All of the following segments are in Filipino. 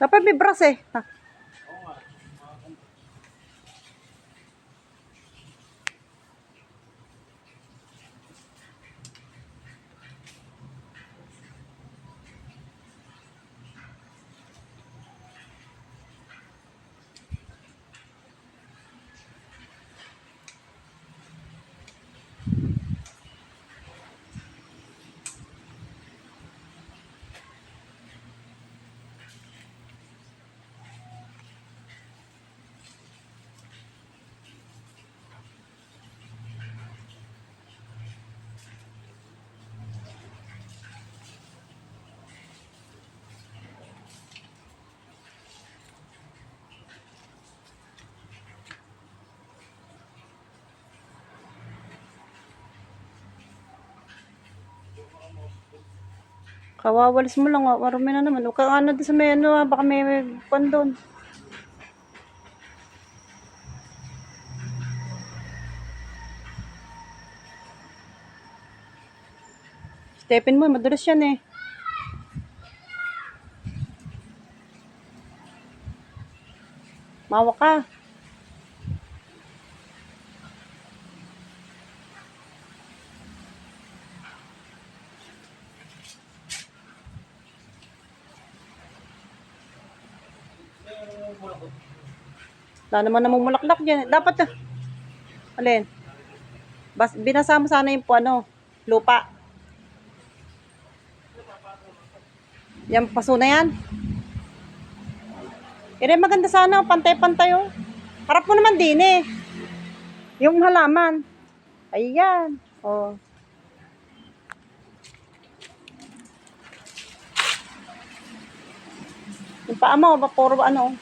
Dapat may brush eh. Ha? Kawawalis mo lang, marumi na naman. Huwag kang ano doon sa may ano, baka may pan doon. Stepin mo, madulas yan eh. Mawa ka. Wala naman namumulaklak dyan. Dapat na. Alin? Binasa mo sana yung ano, lupa. Yan, paso na yan. Ere, maganda sana. Pantay-pantay oh. Harap mo naman din eh. Yung halaman. Ayan. Oh. Yung paa mo, puro ano.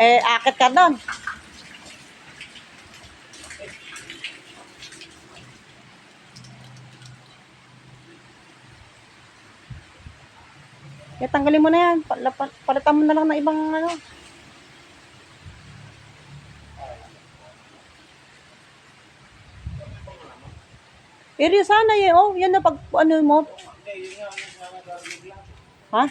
Akit ka doon. Tanggalin mo na yan. Palitan mo na lang ng ibang ano. Ere, sana eh. Oh, yan na pag ano mo. Ha?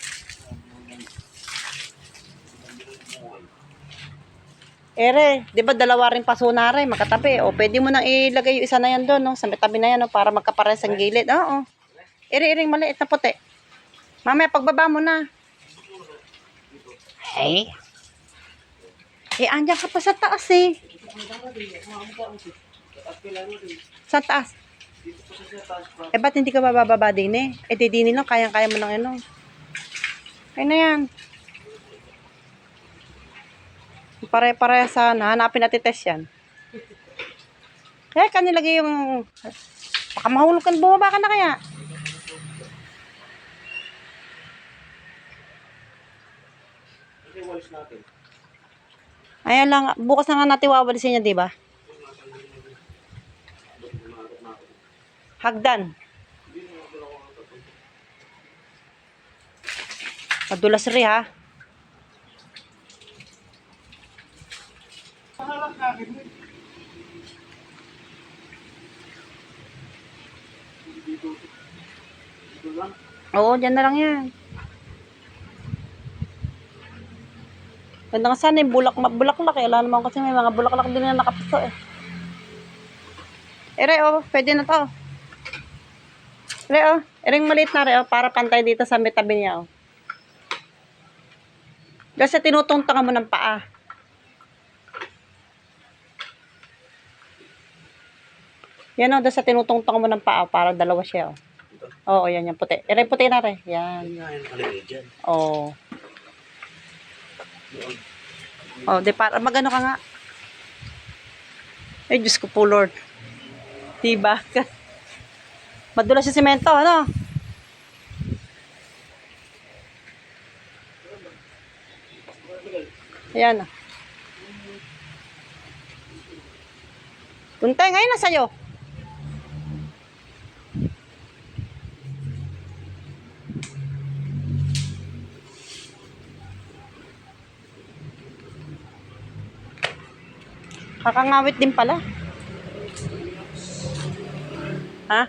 Ere, di ba dalawa rin paso na rin, magkatabi. O, pwede mo nang ilagay yung isa na yan doon, no? Sa tabi na yan, no? Para magkapares ang gilid. Oo. Ere, maliit na puti. Mamaya, pagbaba mo na. Ay. Andyan ka pa sa taas, eh. Sa taas. Ba't hindi ka bababa din, eh? Didinin lang, kayang-kaya mo lang, ano. Ayun na yan. Pare-pare sana. Hanapin natin test yan. Kaya kanilagay yung... Baka mahulog ka. Bumaba ka na kaya. Ayan lang. Bukas na nga natin wawalisin niya, diba? Hagdan. Madulas rin ha. Oo, dyan na lang yan. Ganda nga sana yung bulaklak eh. Wala naman kasi may mga bulaklak din na nakapiso eh. Ere, pwede na to. Ere, ereng maliit na rin para pantay dito sa may tabi niya Kasi tinutungtungan mo ng paa. Yan doon sa tinutungtungan mo ng paa para dalawa siya Oo, yan puti. Ere, puti na rin. Yan. Oo. Di para magano ka nga. Diyos ko po, Lord. Diba? Madulas yung semento, ano? Ayan. Tuntay, ngayon na sa'yo. Kakangawit din pala. Ha?